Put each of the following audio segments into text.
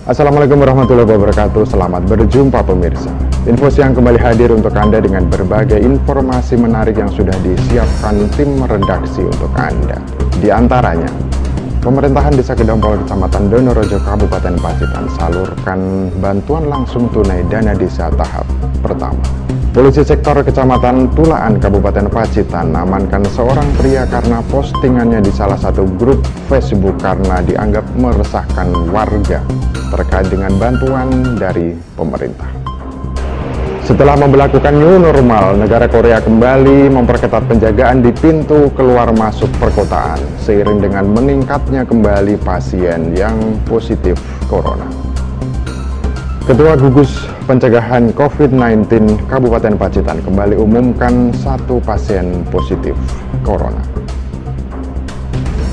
Assalamualaikum warahmatullahi wabarakatuh. Selamat berjumpa pemirsa. Info siang kembali hadir untuk Anda dengan berbagai informasi menarik yang sudah disiapkan tim redaksi untuk Anda. Di antaranya, pemerintahan Desa Gedompol Kecamatan Donorojo Kabupaten Pacitan salurkan bantuan langsung tunai dana desa tahap pertama. Polisi sektor Kecamatan Tulaan Kabupaten Pacitan amankan seorang pria karena postingannya di salah satu grup Facebook karena dianggap meresahkan warga terkait dengan bantuan dari pemerintah. Setelah memberlakukan new normal, negara Korea kembali memperketat penjagaan di pintu keluar masuk perkotaan seiring dengan meningkatnya kembali pasien yang positif corona. Ketua Gugus Pencegahan COVID-19 Kabupaten Pacitan kembali umumkan satu pasien positif corona.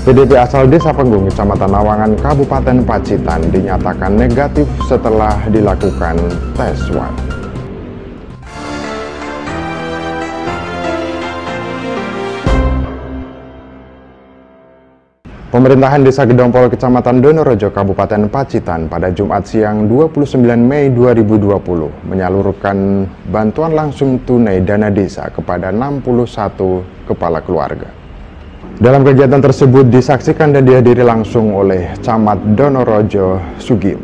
PDP asal Desa Penggung, Kecamatan Nawangan, Kabupaten Pacitan dinyatakan negatif setelah dilakukan tes swab. Pemerintahan Desa Gedompol Kecamatan Donorojo Kabupaten Pacitan pada Jumat siang 29 Mei 2020 menyalurkan bantuan langsung tunai dana desa kepada 61 kepala keluarga. Dalam kegiatan tersebut disaksikan dan dihadiri langsung oleh Camat Donorojo Sugiem.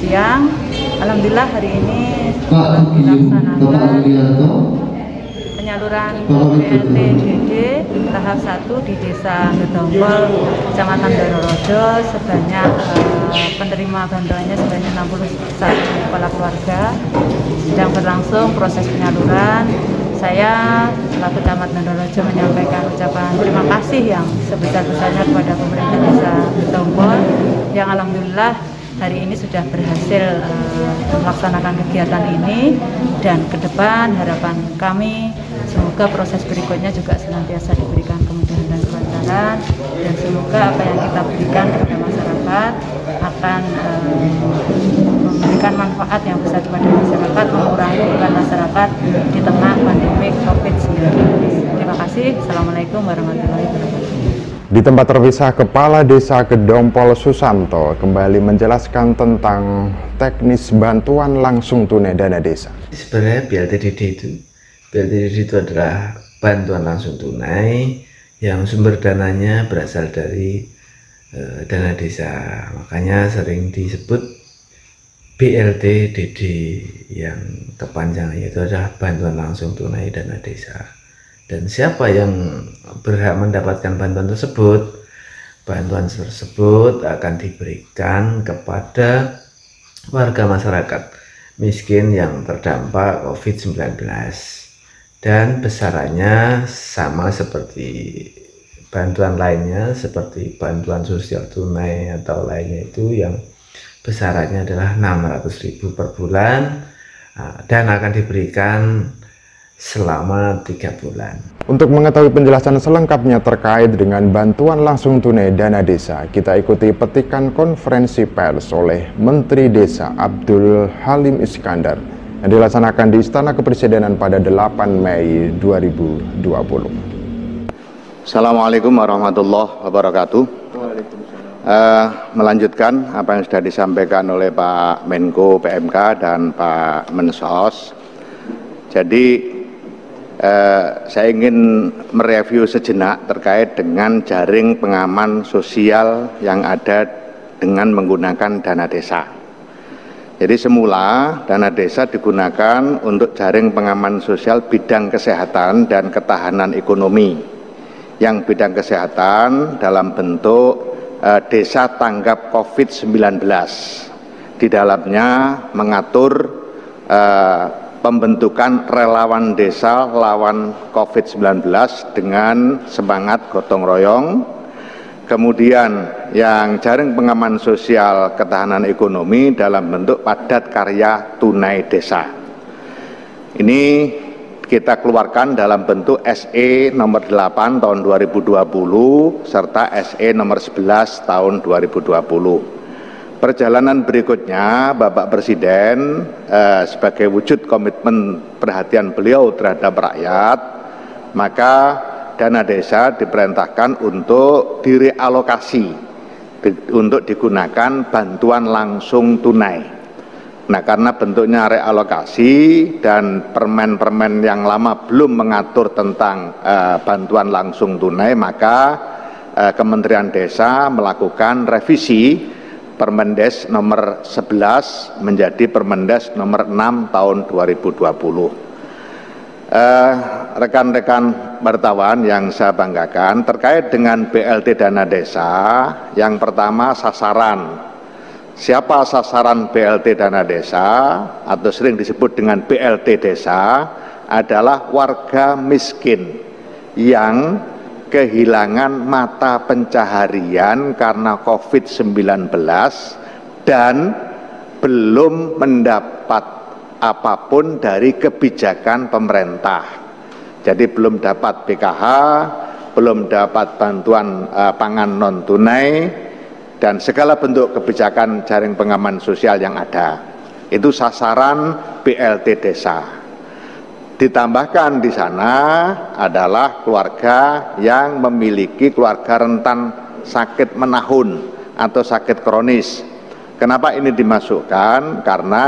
Siang, alhamdulillah hari ini telah dilaksanakan penyaluran BLT-DD tahap 1 di Desa Gedompol, Kecamatan Donorojo sebanyak penerima bantuannya sebanyak 61 kepala keluarga. Sedang berlangsung proses penyaluran. Saya selaku Camat Donorojo menyampaikan ucapan terima kasih yang sebesar-besarnya kepada pemerintah Desa Gedompol yang alhamdulillah hari ini sudah berhasil melaksanakan kegiatan ini, dan ke depan harapan kami semoga proses berikutnya juga senantiasa diberikan kemudahan dan kelancaran, dan semoga apa yang kita berikan kepada masyarakat akan memberikan manfaat yang besar kepada masyarakat, mengurangi beban masyarakat di tengah pandemi COVID-19. Terima kasih. Assalamualaikum warahmatullahi wabarakatuh. Di tempat terpisah, Kepala Desa Gedompol Susanto kembali menjelaskan tentang teknis bantuan langsung tunai dana desa. Sebenarnya BLT-DD itu adalah bantuan langsung tunai yang sumber dananya berasal dari dana desa. Makanya sering disebut BLT-DD yang kepanjangannya itu adalah bantuan langsung tunai dana desa. Dan siapa yang berhak mendapatkan bantuan tersebut? Bantuan tersebut akan diberikan kepada warga masyarakat miskin yang terdampak COVID-19. Dan besarannya sama seperti bantuan lainnya, seperti bantuan sosial tunai atau lainnya itu yang besarannya adalah 600.000 per bulan dan akan diberikan selama 3 bulan. Untuk mengetahui penjelasan selengkapnya terkait dengan bantuan langsung tunai dana desa, kita ikuti petikan konferensi pers oleh Menteri Desa Abdul Halim Iskandar yang dilaksanakan di Istana Kepresidenan pada 8 Mei 2020. Assalamualaikum warahmatullahi wabarakatuh. Melanjutkan apa yang sudah disampaikan oleh Pak Menko PMK dan Pak Mensos. Jadi saya ingin mereview sejenak terkait dengan jaring pengaman sosial yang ada dengan menggunakan dana desa. Jadi semula dana desa digunakan untuk jaring pengaman sosial bidang kesehatan dan ketahanan ekonomi. Yang bidang kesehatan dalam bentuk desa tanggap COVID-19. Di dalamnya mengatur pembentukan relawan desa lawan COVID-19 dengan semangat gotong royong. Kemudian yang jaring pengaman sosial ketahanan ekonomi dalam bentuk padat karya tunai desa. Ini kita keluarkan dalam bentuk SE nomor 8 tahun 2020 serta SE nomor 11 tahun 2020. Perjalanan berikutnya Bapak Presiden sebagai wujud komitmen perhatian beliau terhadap rakyat, maka dana desa diperintahkan untuk direalokasi untuk digunakan bantuan langsung tunai. Nah, karena bentuknya realokasi dan permen-permen yang lama belum mengatur tentang bantuan langsung tunai, maka Kementerian Desa melakukan revisi Permendes nomor 11 menjadi Permendes nomor 6 tahun 2020. Rekan-rekan wartawan yang saya banggakan, terkait dengan BLT dana desa, yang pertama sasaran. Siapa sasaran BLT dana desa atau sering disebut dengan BLT desa adalah warga miskin yang kehilangan mata pencaharian karena COVID-19 dan belum mendapat apapun dari kebijakan pemerintah. Jadi belum dapat BKH, belum dapat bantuan pangan non tunai dan segala bentuk kebijakan jaring pengaman sosial yang ada. Itu sasaran BLT desa. Ditambahkan di sana adalah keluarga yang memiliki keluarga rentan sakit menahun atau sakit kronis. Kenapa ini dimasukkan? Karena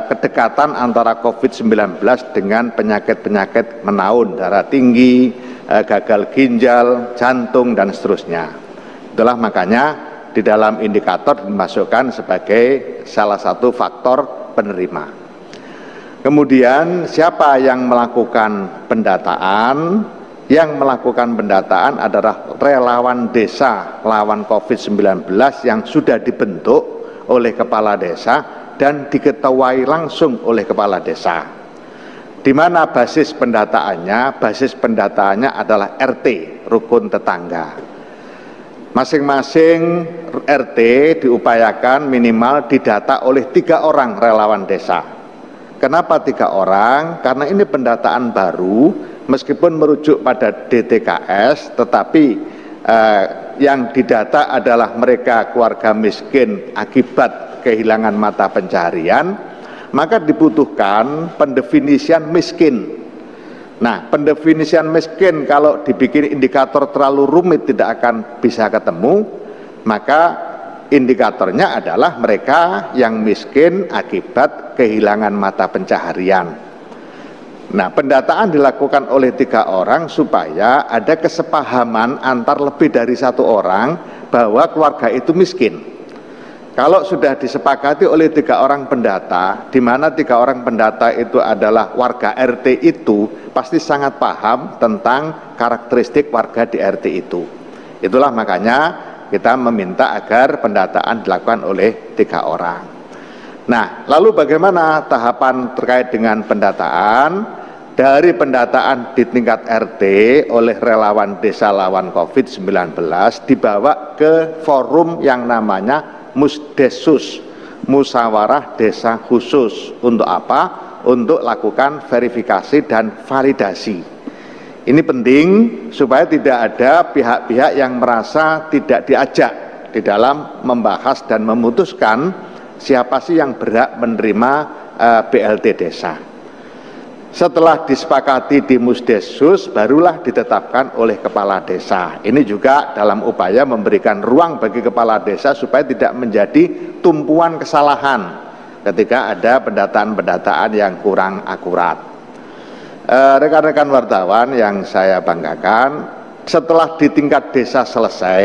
kedekatan antara COVID-19 dengan penyakit-penyakit menahun, darah tinggi, gagal ginjal, jantung, dan seterusnya. Itulah makanya di dalam indikator dimasukkan sebagai salah satu faktor penerima. Kemudian siapa yang melakukan pendataan? Yang melakukan pendataan adalah relawan desa lawan COVID-19 yang sudah dibentuk oleh kepala desa dan diketahui langsung oleh kepala desa. Di mana basis pendataannya? Basis pendataannya adalah RT, rukun tetangga. Masing-masing RT diupayakan minimal didata oleh 3 orang relawan desa. Kenapa 3 orang? Karena ini pendataan baru, meskipun merujuk pada DTKS, tetapi yang didata adalah mereka keluarga miskin akibat kehilangan mata pencaharian, maka dibutuhkan pendefinisian miskin. Nah, pendefinisian miskin kalau dibikin indikator terlalu rumit tidak akan bisa ketemu, maka indikatornya adalah mereka yang miskin akibat kehilangan mata pencaharian. Nah, pendataan dilakukan oleh 3 orang supaya ada kesepahaman antar lebih dari 1 orang bahwa keluarga itu miskin. Kalau sudah disepakati oleh 3 orang pendata, di mana 3 orang pendata itu adalah warga RT itu, pasti sangat paham tentang karakteristik warga di RT itu. Itulah makanya kita meminta agar pendataan dilakukan oleh 3 orang. Nah, lalu bagaimana tahapan terkait dengan pendataan? Dari pendataan di tingkat RT oleh relawan desa lawan COVID-19 dibawa ke forum yang namanya Musdesus, musyawarah desa khusus. Untuk apa? Untuk lakukan verifikasi dan validasi. Ini penting supaya tidak ada pihak-pihak yang merasa tidak diajak di dalam membahas dan memutuskan siapa sih yang berhak menerima BLT desa. Setelah disepakati di Musdesus, barulah ditetapkan oleh kepala desa. Ini juga dalam upaya memberikan ruang bagi kepala desa supaya tidak menjadi tumpuan kesalahan ketika ada pendataan-pendataan yang kurang akurat. Rekan-rekan wartawan yang saya banggakan, setelah di tingkat desa selesai,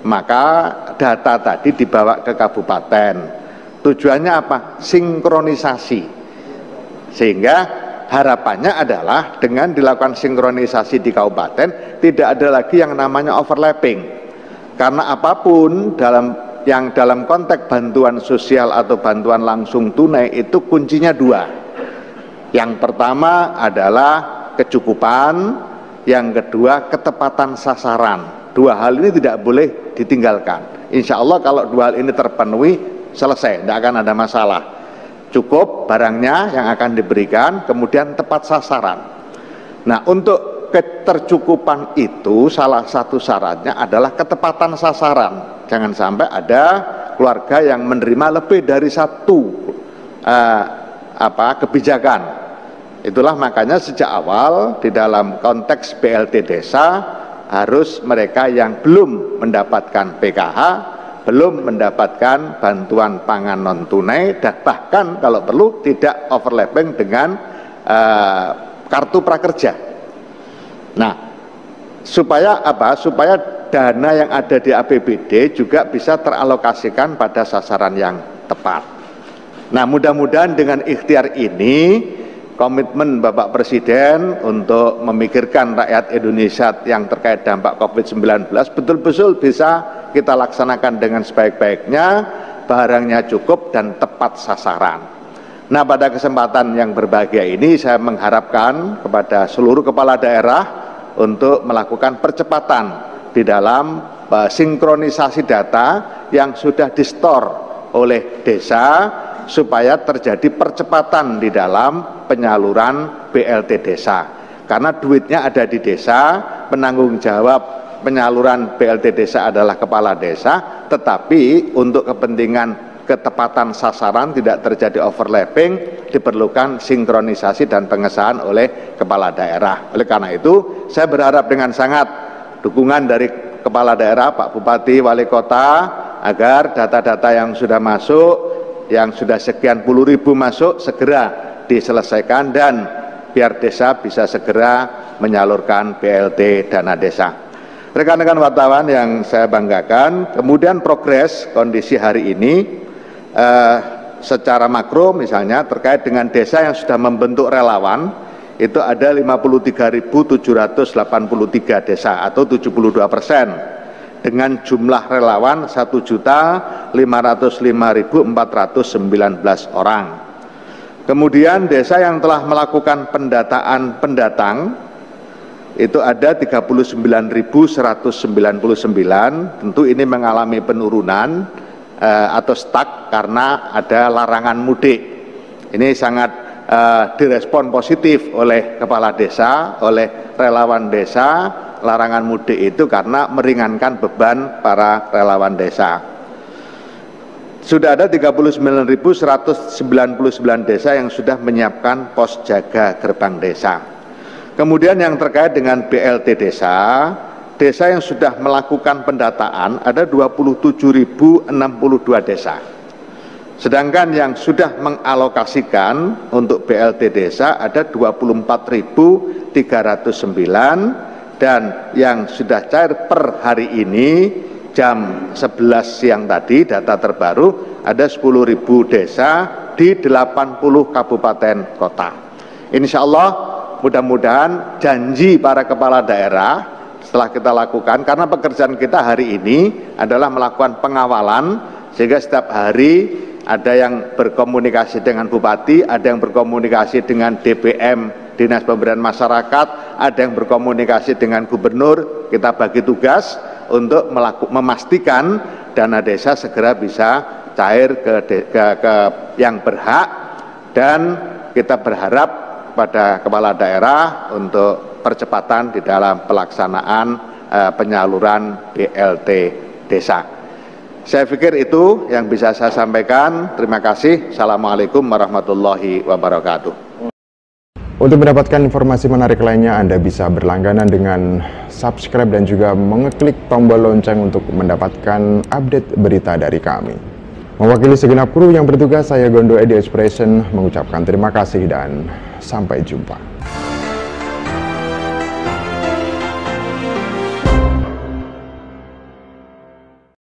maka data tadi dibawa ke kabupaten. Tujuannya apa? Sinkronisasi. Sehingga harapannya adalah dengan dilakukan sinkronisasi di kabupaten tidak ada lagi yang namanya overlapping. Karena apapun yang dalam konteks bantuan sosial atau bantuan langsung tunai itu kuncinya 2. Yang pertama adalah kecukupan, yang kedua ketepatan sasaran. 2 hal ini tidak boleh ditinggalkan. Insya Allah kalau 2 hal ini terpenuhi, selesai, tidak akan ada masalah. Cukup barangnya yang akan diberikan, kemudian tepat sasaran. Nah, untuk ketercukupan itu salah satu syaratnya adalah ketepatan sasaran. Jangan sampai ada keluarga yang menerima lebih dari 1 kebijakan. Itulah makanya sejak awal di dalam konteks BLT desa harus mereka yang belum mendapatkan PKH, belum mendapatkan bantuan pangan non tunai, dan bahkan kalau perlu tidak overlapping dengan kartu prakerja. Nah, supaya apa? Supaya dana yang ada di APBD juga bisa teralokasikan pada sasaran yang tepat. Nah, mudah-mudahan dengan ikhtiar ini, komitmen Bapak Presiden untuk memikirkan rakyat Indonesia yang terkait dampak COVID-19 betul-betul bisa kita laksanakan dengan sebaik-baiknya, barangnya cukup dan tepat sasaran. Nah, pada kesempatan yang berbahagia ini saya mengharapkan kepada seluruh kepala daerah untuk melakukan percepatan di dalam sinkronisasi data yang sudah di-store oleh desa supaya terjadi percepatan di dalam penyaluran BLT desa. Karena duitnya ada di desa, penanggung jawab penyaluran BLT desa adalah kepala desa, tetapi untuk kepentingan ketepatan sasaran tidak terjadi overlapping, diperlukan sinkronisasi dan pengesahan oleh kepala daerah. Oleh karena itu, saya berharap dengan sangat dukungan dari kepala daerah, Pak Bupati, Wali Kota, agar data-data yang sudah masuk, yang sudah sekian puluh ribu masuk, segera diselesaikan dan biar desa bisa segera menyalurkan BLT dana desa. Rekan-rekan wartawan yang saya banggakan, kemudian progres kondisi hari ini secara makro misalnya terkait dengan desa yang sudah membentuk relawan, itu ada 53.783 desa atau 72%, dengan jumlah relawan 1.505.419 orang. Kemudian desa yang telah melakukan pendataan pendatang itu ada 39.199, tentu ini mengalami penurunan atau stuck karena ada larangan mudik. Ini sangat direspon positif oleh kepala desa, oleh relawan desa. Larangan mudik itu karena meringankan beban para relawan desa. Sudah ada 39.199 desa yang sudah menyiapkan pos jaga gerbang desa. Kemudian yang terkait dengan BLT desa, desa yang sudah melakukan pendataan ada 27.062 desa. Sedangkan yang sudah mengalokasikan untuk BLT desa ada 24.309, dan yang sudah cair per hari ini jam 11 siang tadi data terbaru ada 10.000 desa di 80 kabupaten kota. Insya Allah mudah-mudahan janji para kepala daerah setelah kita lakukan, karena pekerjaan kita hari ini adalah melakukan pengawalan, sehingga setiap hari ada yang berkomunikasi dengan bupati, ada yang berkomunikasi dengan DPM, Dinas Pemberdayaan Masyarakat, ada yang berkomunikasi dengan gubernur. Kita bagi tugas untuk memastikan dana desa segera bisa cair ke yang berhak, dan kita berharap pada kepala daerah untuk percepatan di dalam pelaksanaan penyaluran BLT desa. Saya pikir itu yang bisa saya sampaikan. Terima kasih. Assalamualaikum warahmatullahi wabarakatuh. Untuk mendapatkan informasi menarik lainnya, Anda bisa berlangganan dengan subscribe dan juga mengeklik tombol lonceng untuk mendapatkan update berita dari kami. Mewakili segenap kru yang bertugas, saya Gondo Edi Expression mengucapkan terima kasih dan sampai jumpa.